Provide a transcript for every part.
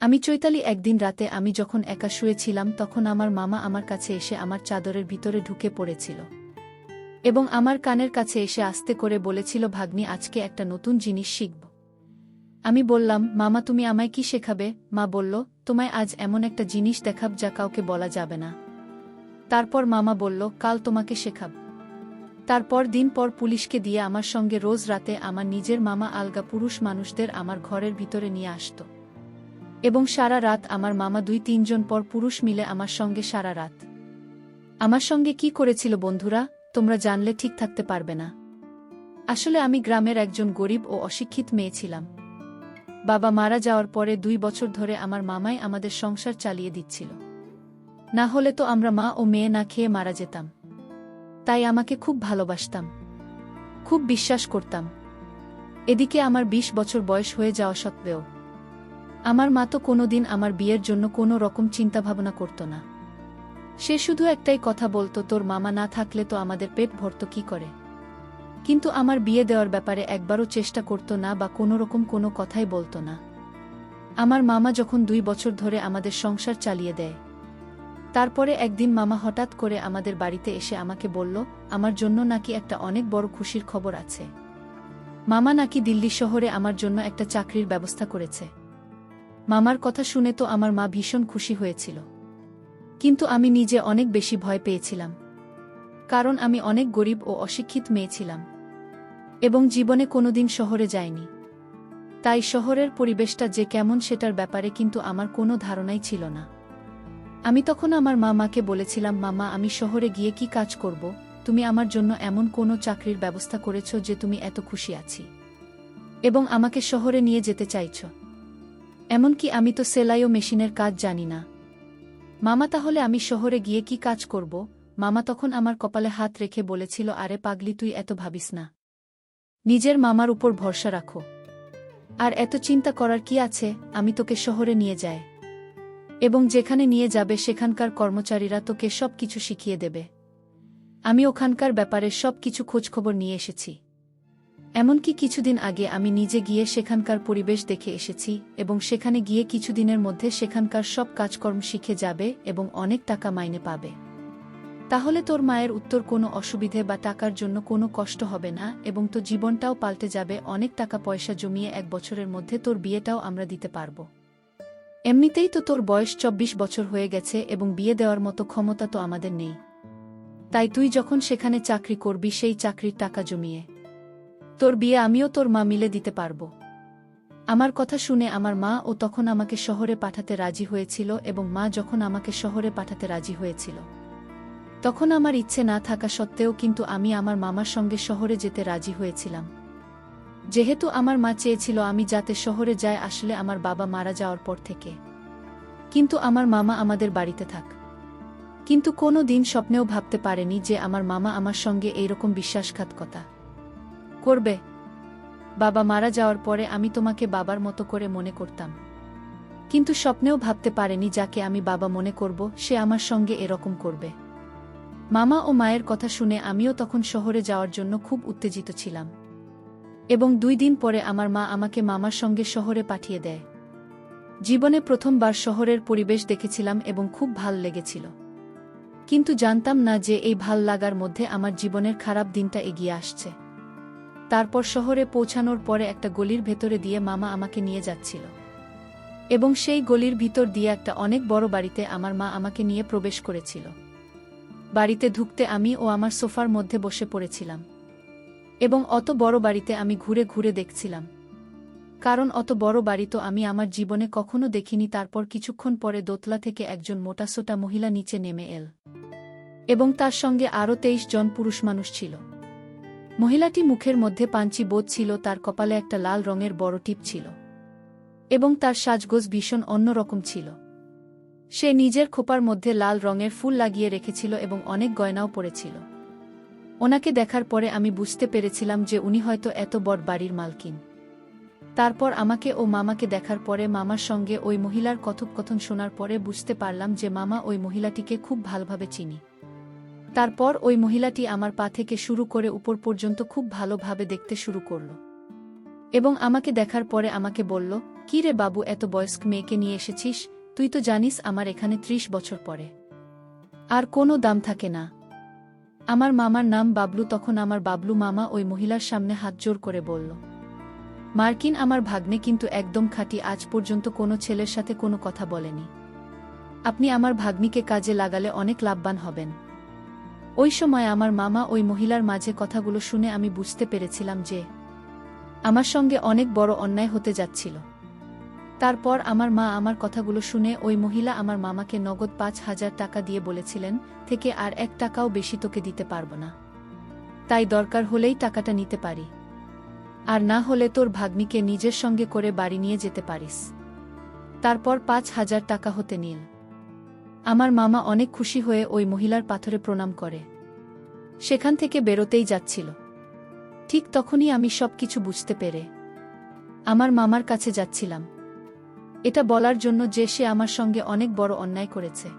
আমি চৈতালি একদিন রাতে আমি যখন একা শুয়েছিলাম তখন আমার মামা আমার কাছে এসে আমার চাদরের ভিতরে ঢুকে পড়েছিল এবং আমার কানের কাছে এসে আস্তে করে বলেছিল, ভাগ্নি, আজকে একটা নতুন জিনিস শিখব। আমি বললাম, মামা, তুমি আমায় কি শেখাবে? মা বলল, তোমায় আজ এমন একটা জিনিস দেখাব যা কাউকে বলা যাবে না। তারপর মামা বলল, কাল তোমাকে শেখাব। তারপর দিন পর পুলিশকে দিয়ে আমার সঙ্গে রোজ রাতে আমার নিজের মামা আলগা পুরুষ মানুষদের আমার ঘরের ভিতরে নিয়ে আসত এবং সারা রাত আমার মামা 2-3 জন পর পুরুষ মিলে আমার সঙ্গে সারা রাত। আমার সঙ্গে কি করেছিল বন্ধুরা, তোমরা জানলে ঠিক থাকতে পারবে না। আসলে আমি গ্রামের একজন গরিব ও অশিক্ষিত মেয়ে ছিলাম। বাবা মারা যাওয়ার পরে 2 বছর ধরে আমার মামাই আমাদের সংসার চালিয়ে দিচ্ছিল। না হলে তো আমরা মা ও মেয়ে না খেয়ে মারা যেতাম। তাই আমাকে খুব ভালোবাসতাম, খুব বিশ্বাস করতাম। এদিকে আমার 20 বছর বয়স হয়ে যাওয়া সত্ত্বেও আমার মা তো কোনোদিন আমার বিয়ের জন্য কোনো রকম চিন্তাভাবনা করত না। সে শুধু একটাই কথা বলতো, তোর মামা না থাকলে তো আমাদের পেট ভরত কি করে। কিন্তু আমার বিয়ে দেওয়ার ব্যাপারে একবারও চেষ্টা করত না বা কোনোরকম কোনো কথাই বলতো না। আমার মামা যখন 2 বছর ধরে আমাদের সংসার চালিয়ে দেয়, তারপরে একদিন মামা হঠাৎ করে আমাদের বাড়িতে এসে আমাকে বলল, আমার জন্য নাকি একটা অনেক বড় খুশির খবর আছে। মামা নাকি দিল্লি শহরে আমার জন্য একটা চাকরির ব্যবস্থা করেছে। মামার কথা শুনে তো আমার মা ভীষণ খুশি হয়েছিল, কিন্তু আমি নিজে অনেক বেশি ভয় পেয়েছিলাম। কারণ আমি অনেক গরিব ও অশিক্ষিত মেয়ে ছিলাম এবং জীবনে কোনোদিন শহরে যাইনি। তাই শহরের পরিবেশটা যে কেমন সেটার ব্যাপারে কিন্তু আমার কোনো ধারণাই ছিল না। আমি তখন আমার মামাকে বলেছিলাম, মামা, আমি শহরে গিয়ে কি কাজ করব? তুমি আমার জন্য এমন কোনো চাকরির ব্যবস্থা করেছ যে তুমি এত খুশি আছি এবং আমাকে শহরে নিয়ে যেতে চাইছ। এমনকি আমি তো সেলাই ও মেশিনের কাজ জানি না। মামা, তাহলে আমি শহরে গিয়ে কি কাজ করব? মামা তখন আমার কপালে হাত রেখে বলেছিল, আরে পাগলি, তুই এত ভাবিস না। নিজের মামার উপর ভরসা রাখো। আর এত চিন্তা করার কি আছে, আমি তোকে শহরে নিয়ে যাই এবং যেখানে নিয়ে যাবে সেখানকার কর্মচারীরা তোকে সব কিছু শিখিয়ে দেবে। আমি ওখানকার ব্যাপারে সব কিছু খোঁজখবর নিয়ে এসেছি। এমনকি কিছুদিন আগে আমি নিজে গিয়ে সেখানকার পরিবেশ দেখে এসেছি এবং সেখানে গিয়ে কিছুদিনের মধ্যে সেখানকার সব কাজকর্ম শিখে যাবে এবং অনেক টাকা মাইনে পাবে। তাহলে তোর মায়ের উত্তর কোনো অসুবিধে বা টাকার জন্য কোনো কষ্ট হবে না এবং তোর জীবনটাও পাল্টে যাবে। অনেক টাকা পয়সা জমিয়ে 1 বছরের মধ্যে তোর বিয়েটাও আমরা দিতে পারব। এমনিতেই তো তোর বয়স 24 বছর হয়ে গেছে এবং বিয়ে দেওয়ার মতো ক্ষমতা তো আমাদের নেই। তাই তুই যখন সেখানে চাকরি করবি সেই চাকরির টাকা জমিয়ে তোর বিয়ে আমিও তোর মা মিলে দিতে পারব। আমার কথা শুনে আমার মা ও তখন আমাকে শহরে পাঠাতে রাজি হয়েছিল এবং মা যখন আমাকে শহরে পাঠাতে রাজি হয়েছিল তখন আমার ইচ্ছে না থাকা সত্ত্বেও কিন্তু আমি আমার মামার সঙ্গে শহরে যেতে রাজি হয়েছিলাম। যেহেতু আমার মা চেয়েছিল আমি যাতে শহরে যাই, আসলে আমার বাবা মারা যাওয়ার পর থেকে। কিন্তু আমার মামা আমাদের বাড়িতে থাক। কিন্তু কোনো দিন স্বপ্নেও ভাবতে পারেনি যে আমার মামা আমার সঙ্গে এইরকম বিশ্বাসঘাতকতা করবে। বাবা মারা যাওয়ার পরে আমি তোমাকে বাবার মতো করে মনে করতাম, কিন্তু স্বপ্নেও ভাবতে পারেনি যাকে আমি বাবা মনে করব সে আমার সঙ্গে এরকম করবে। মামা ও মায়ের কথা শুনে আমিও তখন শহরে যাওয়ার জন্য খুব উত্তেজিত ছিলাম এবং 2 দিন পরে আমার মা আমাকে মামার সঙ্গে শহরে পাঠিয়ে দেয়। জীবনে প্রথমবার শহরের পরিবেশ দেখেছিলাম এবং খুব ভাল লেগেছিল, কিন্তু জানতাম না যে এই ভাল লাগার মধ্যে আমার জীবনের খারাপ দিনটা এগিয়ে আসছে। তারপর শহরে পৌঁছানোর পরে একটা গলির ভেতরে দিয়ে মামা আমাকে নিয়ে যাচ্ছিল এবং সেই গলির ভিতর দিয়ে একটা অনেক বড় বাড়িতে আমার মা আমাকে নিয়ে প্রবেশ করেছিল। বাড়িতে ঢুকতে আমি ও আমার সোফার মধ্যে বসে পড়েছিলাম এবং অত বড় বাড়িতে আমি ঘুরে ঘুরে দেখছিলাম, কারণ অত বড় বাড়ি তো আমি আমার জীবনে কখনো দেখিনি। তারপর কিছুক্ষণ পরে দোতলা থেকে একজন মোটাসোটা মহিলা নিচে নেমে এল এবং তার সঙ্গে আরও 23 জন পুরুষ মানুষ ছিল। মহিলাটি মুখের মধ্যে পাঞ্চি বোধ ছিল, তার কপালে একটা লাল রঙের বড় টিপ ছিল এবং তার সাজগোজ ভীষণ অন্যরকম ছিল। সে নিজের খোপার মধ্যে লাল রঙের ফুল লাগিয়ে রেখেছিল এবং অনেক গয়নাও পরেছিল। ওনাকে দেখার পরে আমি বুঝতে পেরেছিলাম যে উনি হয়তো এত বড় বাড়ির মালকিন। তারপর আমাকে ও মামাকে দেখার পরে মামার সঙ্গে ওই মহিলার কথোপকথন শোনার পরে বুঝতে পারলাম যে মামা ওই মহিলাটিকে খুব ভালোভাবে চিনি। তারপর ওই মহিলাটি আমার পা থেকে শুরু করে উপর পর্যন্ত খুব ভালোভাবে দেখতে শুরু করল এবং আমাকে দেখার পরে আমাকে বলল, কি রে বাবু, এত বয়স্ক মেয়েকে নিয়ে এসেছিস? তুই তো জানিস আমার এখানে ৩০ বছর পরে আর কোনো দাম থাকে না। আমার মামার নাম বাবলু। তখন আমার বাবলু মামা ওই মহিলার সামনে হাত জোর করে বলল, মার্কিন, আমার ভাগ্নে কিন্তু একদম খাঁটি, আজ পর্যন্ত কোনো ছেলের সাথে কোনো কথা বলেনি। আপনি আমার ভাগ্নিকে কাজে লাগালে অনেক লাভবান হবেন। ওই সময় আমার মামা ওই মহিলার মাঝে কথাগুলো শুনে আমি বুঝতে পেরেছিলাম যে আমার সঙ্গে অনেক বড় অন্যায় হতে যাচ্ছিল। তারপর আমার মা আমার কথাগুলো শুনে ওই মহিলা আমার মামাকে নগদ ৫,০০০ টাকা দিয়ে বলেছিলেন, থেকে আর ১ টাকাও বেশি তোকে দিতে পারব না। তাই দরকার হলেই টাকাটা নিতে পারি, আর না হলে তোর ভাগ্নিকে নিজের সঙ্গে করে বাড়ি নিয়ে যেতে পারিস। তারপর ৫,০০০ টাকা হতে নিল। আমার মামা অনেক খুশি হয়ে ওই মহিলার পাথরে প্রণাম করে সেখান থেকে বেরোতেই যাচ্ছিল। ঠিক তখনই আমি সবকিছু বুঝতে পেরে আমার মামার কাছে যাচ্ছিলাম, এটা বলার জন্য যে সে আমার সঙ্গে অনেক বড় অন্যায় করেছে।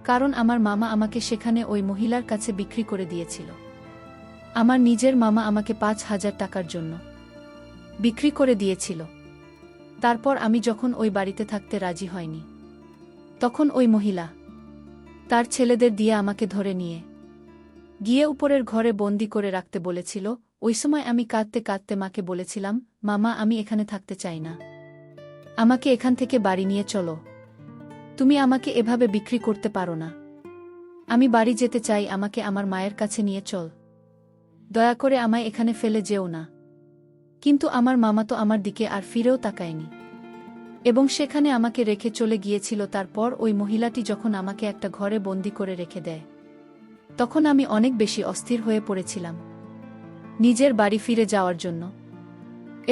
কারণ আমার মামা আমাকে সেখানে ওই মহিলার কাছে বিক্রি করে দিয়েছিল। আমার নিজের মামা আমাকে ৫,০০০ টাকার জন্য বিক্রি করে দিয়েছিল। তারপর আমি যখন ওই বাড়িতে থাকতে রাজি হয়নি, তখন ওই মহিলা তার ছেলেদের দিয়ে আমাকে ধরে নিয়ে গিয়ে উপরের ঘরে বন্দি করে রাখতে বলেছিল। ওই সময় আমি কাঁদতে কাঁদতে মাকে বলেছিলাম, মামা, আমি এখানে থাকতে চাই না, আমাকে এখান থেকে বাড়ি নিয়ে চলো। তুমি আমাকে এভাবে বিক্রি করতে পারো না, আমি বাড়ি যেতে চাই, আমাকে আমার মায়ের কাছে নিয়ে চল, দয়া করে আমায় এখানে ফেলে যেও না। কিন্তু আমার মামা তো আমার দিকে আর ফিরেও তাকায়নি এবং সেখানে আমাকে রেখে চলে গিয়েছিল। তারপর ওই মহিলাটি যখন আমাকে একটা ঘরে বন্দি করে রেখে দেয়, তখন আমি অনেক বেশি অস্থির হয়ে পড়েছিলাম নিজের বাড়ি ফিরে যাওয়ার জন্য,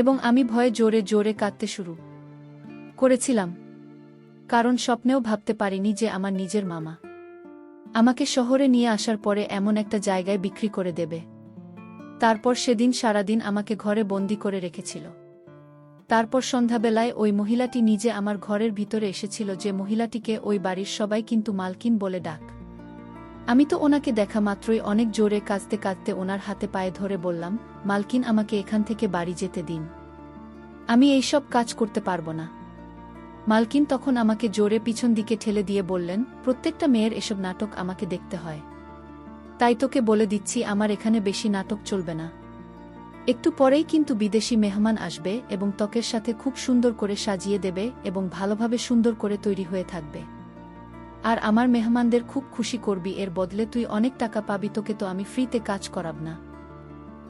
এবং আমি ভয়ে জোরে জোরে কাঁদতে শুরু করেছিলাম। কারণ স্বপ্নেও ভাবতে পারিনি যে আমার নিজের মামা আমাকে শহরে নিয়ে আসার পরে এমন একটা জায়গায় বিক্রি করে দেবে। তারপর সেদিন সারাদিন আমাকে ঘরে বন্দি করে রেখেছিল। তারপর সন্ধ্যাবেলায় ওই মহিলাটি নিজে আমার ঘরের ভিতরে এসেছিল, যে মহিলাটিকে ওই বাড়ির সবাই কিন্তু মালকিন বলে ডাক। আমি তো ওনাকে দেখা মাত্রই অনেক জোরে কাঁদতে কাঁদতে ওনার হাতে পায়ে ধরে বললাম, মালকিন, আমাকে এখান থেকে বাড়ি যেতে দিন, আমি এইসব কাজ করতে পারবো না। মালকিন তখন আমাকে জোরে পিছন দিকে ঠেলে দিয়ে বললেন, প্রত্যেকটা মেয়ের এসব নাটক আমাকে দেখতে হয়, তাই তোকে বলে দিচ্ছি আমার এখানে বেশি নাটক চলবে না। একটু পরেই কিন্তু বিদেশি মেহমান আসবে এবং ত্বকের সাথে খুব সুন্দর করে সাজিয়ে দেবে এবং ভালোভাবে সুন্দর করে তৈরি হয়ে থাকবে, আর আমার মেহমানদের খুব খুশি করবি, এর বদলে তুই অনেক টাকা পাবি, তোকে তো আমি ফ্রিতে কাজ করাব না।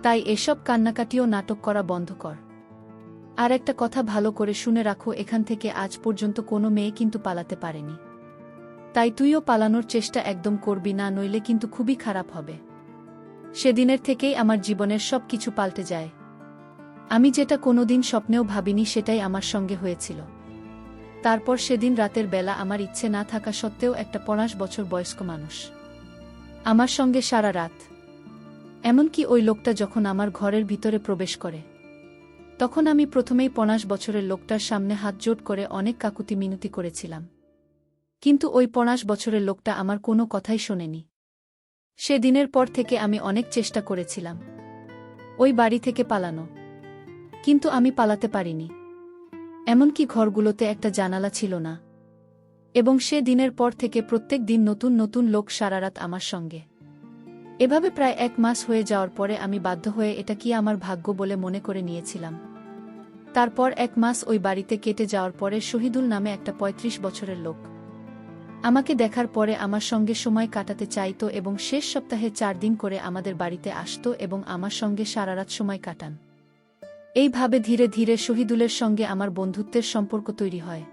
তাই এসব কান্নাকাটিও নাটক করা বন্ধ কর। আর একটা কথা ভালো করে শুনে রাখো, এখান থেকে আজ পর্যন্ত কোনো মেয়ে কিন্তু পালাতে পারেনি, তাই তুইও পালানোর চেষ্টা একদম করবি না, নইলে কিন্তু খুবই খারাপ হবে। সেদিনের থেকেই আমার জীবনের সব কিছু পাল্টে যায়। আমি যেটা কোনোদিন স্বপ্নেও ভাবিনি সেটাই আমার সঙ্গে হয়েছিল। তারপর সেদিন রাতের বেলা আমার ইচ্ছে না থাকা সত্ত্বেও একটা ৫০ বছর বয়স্ক মানুষ আমার সঙ্গে সারা রাত, এমনকি ওই লোকটা যখন আমার ঘরের ভিতরে প্রবেশ করে, তখন আমি প্রথমেই ৫০ বছরের লোকটার সামনে হাত জোট করে অনেক কাকুতি মিনতি করেছিলাম। কিন্তু ওই ৫০ বছরের লোকটা আমার কোনো কথাই শোনেনি। সেদিনের পর থেকে আমি অনেক চেষ্টা করেছিলাম ওই বাড়ি থেকে পালানো, কিন্তু আমি পালাতে পারিনি। এমনকি ঘরগুলোতে একটা জানালা ছিল না, এবং সে দিনের পর থেকে প্রত্যেক দিন নতুন নতুন লোক সারারাত আমার সঙ্গে। এভাবে প্রায় ১ মাস হয়ে যাওয়ার পরে আমি বাধ্য হয়ে এটা কি আমার ভাগ্য বলে মনে করে নিয়েছিলাম। তারপর ১ মাস ওই বাড়িতে কেটে যাওয়ার পরে শহীদুল নামে একটা ৩৫ বছরের লোক আমাকে দেখার পরে আমার সঙ্গে সময় কাটাতে চাইতো এবং শেষ সপ্তাহে ৪ দিন করে আমাদের বাড়িতে আসতো এবং আমার সঙ্গে সারারাত সময় কাটান। এইভাবে ধীরে ধীরে শহীদুলের সঙ্গে আমার বন্ধুত্বের সম্পর্ক তৈরি হয়,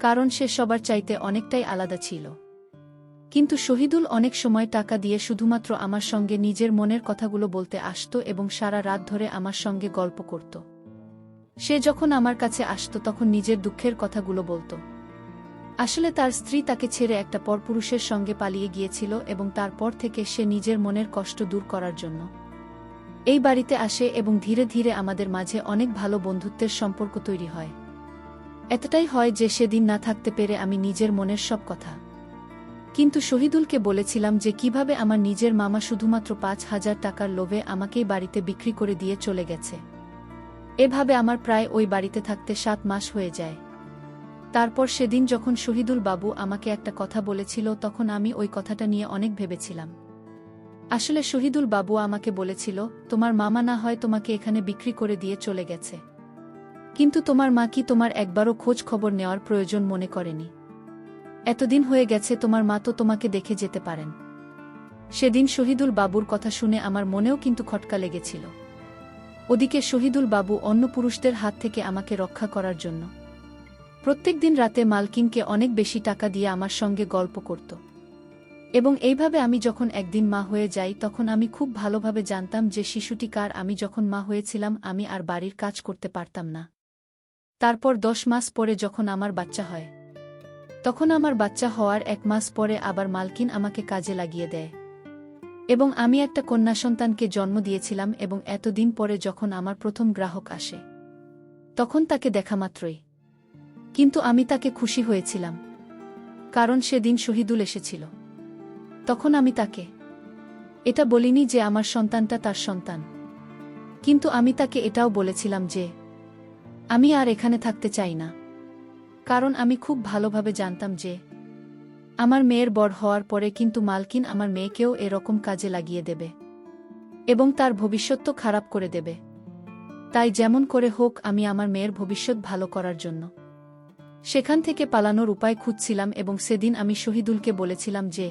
কারণ সে সবার চাইতে অনেকটাই আলাদা ছিল। কিন্তু শহীদুল অনেক সময় টাকা দিয়ে শুধুমাত্র আমার সঙ্গে নিজের মনের কথাগুলো বলতে আসতো এবং সারা রাত ধরে আমার সঙ্গে গল্প করত। সে যখন আমার কাছে আসতো তখন নিজের দুঃখের কথাগুলো বলতো। আসলে তার স্ত্রী তাকে ছেড়ে একটা পরপুরুষের সঙ্গে পালিয়ে গিয়েছিল এবং তারপর থেকে সে নিজের মনের কষ্ট দূর করার জন্য এই বাড়িতে আসে এবং ধীরে ধীরে আমাদের মাঝে অনেক ভালো বন্ধুত্বের সম্পর্ক তৈরি হয়। এতটাই হয় যে সেদিন না থাকতে পেরে আমি নিজের মনের সব কথা কিন্তু শহীদুলকে বলেছিলাম যে কিভাবে আমার নিজের মামা শুধুমাত্র ৫,০০০ টাকার লোভে আমাকেই বাড়িতে বিক্রি করে দিয়ে চলে গেছে। এভাবে আমার প্রায় ওই বাড়িতে থাকতে 7 মাস হয়ে যায়। তারপর সেদিন যখন শহীদুল বাবু আমাকে একটা কথা বলেছিল তখন আমি ওই কথাটা নিয়ে অনেক ভেবেছিলাম। আসলে শহীদুল বাবু আমাকে বলেছিল, তোমার মামা না হয় তোমাকে এখানে বিক্রি করে দিয়ে চলে গেছে, কিন্তু তোমার মা কি তোমার একবারও খোঁজ খবর নেওয়ার প্রয়োজন মনে করেনি? এতদিন হয়ে গেছে, তোমার মা তো তোমাকে দেখে যেতে পারেন। সেদিন শহীদুল বাবুর কথা শুনে আমার মনেও কিন্তু খটকা লেগেছিল। ওদিকে শহীদুল বাবু অন্য পুরুষদের হাত থেকে আমাকে রক্ষা করার জন্য প্রত্যেকদিন রাতে মালকিনকে অনেক বেশি টাকা দিয়ে আমার সঙ্গে গল্প করত। এবং এইভাবে আমি যখন একদিন মা হয়ে যাই তখন আমি খুব ভালোভাবে জানতাম যে শিশুটি কার। আমি যখন মা হয়েছিলাম আমি আর বাড়ির কাজ করতে পারতাম না। তারপর 10 মাস পরে যখন আমার বাচ্চা হয়, তখন আমার বাচ্চা হওয়ার 1 মাস পরে আবার মালকিন আমাকে কাজে লাগিয়ে দেয় এবং আমি একটা কন্যা সন্তানকে জন্ম দিয়েছিলাম। এবং এতদিন পরে যখন আমার প্রথম গ্রাহক আসে তখন তাকে দেখা মাত্রই কিন্তু আমি তাকে খুশি হয়েছিলাম, কারণ সেদিন শহীদুল এসেছিল। তখন আমি তাকে এটা বলিনি যে আমার সন্তানটা তার সন্তান, কিন্তু আমি তাকে এটাও বলেছিলাম যে আমি আর এখানে থাকতে চাই না, কারণ আমি খুব ভালোভাবে জানতাম যে আমার মেয়ের বড় হওয়ার পরে কিন্তু মালকিন আমার মেয়েকেও এরকম কাজে লাগিয়ে দেবে এবং তার ভবিষ্যৎ তো খারাপ করে দেবে। তাই যেমন করে হোক আমি আমার মেয়ের ভবিষ্যৎ ভালো করার জন্য সেখান থেকে পালানোর উপায় খুঁজছিলাম। এবং সেদিন আমি শহীদুলকে বলেছিলাম যে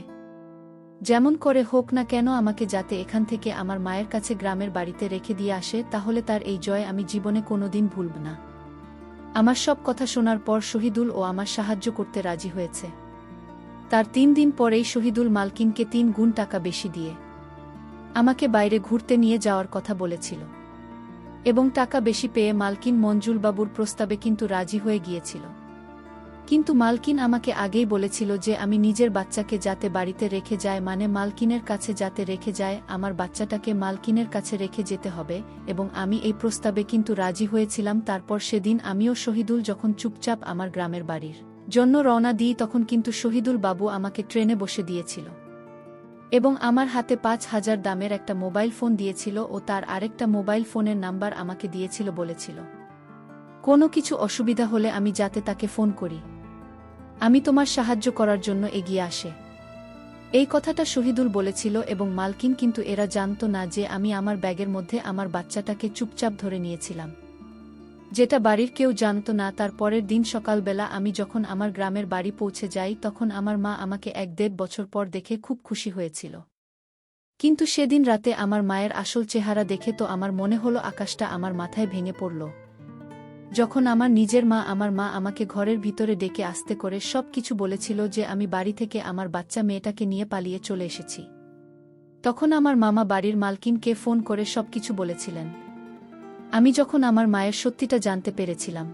যেমন করে হোক না কেন আমাকে যাতে এখান থেকে আমার মায়ের কাছে গ্রামের বাড়িতে রেখে দিয়ে আসে, তাহলে তার এই জয় আমি জীবনে কোনোদিন ভুলব না। আমার সব কথা শোনার পর শহীদুল ও আমার সাহায্য করতে রাজি হয়েছে। তার 3 দিন পরেই শহীদুল মালকিনকে 3 গুণ টাকা বেশি দিয়ে আমাকে বাইরে ঘুরতে নিয়ে যাওয়ার কথা বলেছিল এবং টাকা বেশি পেয়ে মালকিন মঞ্জুলবাবুর প্রস্তাবে কিন্তু রাজি হয়ে গিয়েছিল। কিন্তু মালকিন আমাকে আগেই বলেছিল যে আমি নিজের বাচ্চাকে যাতে বাড়িতে রেখে যায়, মানে মালকিনের কাছে যাতে রেখে যায়, আমার বাচ্চাটাকে মালকিনের কাছে রেখে যেতে হবে। এবং আমি এই প্রস্তাবে কিন্তু রাজি হয়েছিলাম। তারপর সেদিন আমিও শহীদুল যখন চুপচাপ আমার গ্রামের বাড়ির জন্য রওনা দিই তখন কিন্তু শহীদুল বাবু আমাকে ট্রেনে বসে দিয়েছিল এবং আমার হাতে 5,000 দামের একটা মোবাইল ফোন দিয়েছিল ও তার আরেকটা মোবাইল ফোনের নাম্বার আমাকে দিয়েছিল, বলেছিল কোনো কিছু অসুবিধা হলে আমি যাতে তাকে ফোন করি, আমি তোমার সাহায্য করার জন্য এগিয়ে আসে। এই কথাটা শহীদুল বলেছিল এবং মালকিন কিন্তু এরা জানত না যে আমি আমার ব্যাগের মধ্যে আমার বাচ্চাটাকে চুপচাপ ধরে নিয়েছিলাম, যেটা বাড়ির কেউ জানত না। তার পরের দিন সকালবেলা আমি যখন আমার গ্রামের বাড়ি পৌঁছে যাই তখন আমার মা আমাকে 1-1.5 বছর পর দেখে খুব খুশি হয়েছিল। কিন্তু সেদিন রাতে আমার মায়ের আসল চেহারা দেখে তো আমার মনে হলো আকাশটা আমার মাথায় ভেঙে পড়ল। যখন আমার নিজের মা আমাকে ঘরের ভিতরে ডেকে আস্তে করে সব কিছু বলেছিল যে আমি বাড়ি থেকে আমার বাচ্চা মেয়েটাকে নিয়ে পালিয়ে চলে এসেছি, তখন আমার মামা বাড়ির মালকিনকে ফোন করে সব কিছু বলেছিলেন। আমি যখন আমার মায়ের সত্যিটা জানতে পেরেছিলাম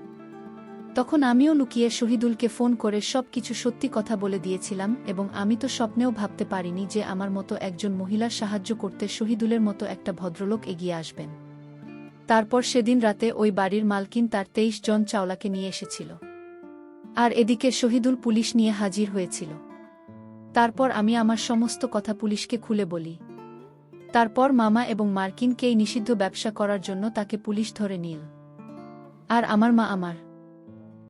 তখন আমিও লুকিয়ে শহীদুলকে ফোন করে সব কিছু সত্যি কথা বলে দিয়েছিলাম। এবং আমি তো স্বপ্নেও ভাবতে পারিনি যে আমার মতো একজন মহিলার সাহায্য করতে শহীদুলের মতো একটা ভদ্রলোক এগিয়ে আসবেন। তারপর সেদিন রাতে ওই বাড়ির মালকিন তার 23 জন চাওলাকে নিয়ে এসেছিল, আর এদিকে শহীদুল পুলিশ নিয়ে হাজির হয়েছিল। তারপর আমি আমার সমস্ত কথা পুলিশকে খুলে বলি। তারপর মামা এবং মার্কিনকে এই নিষিদ্ধ ব্যবসা করার জন্য তাকে পুলিশ ধরে নিল, আর আমার মা আমার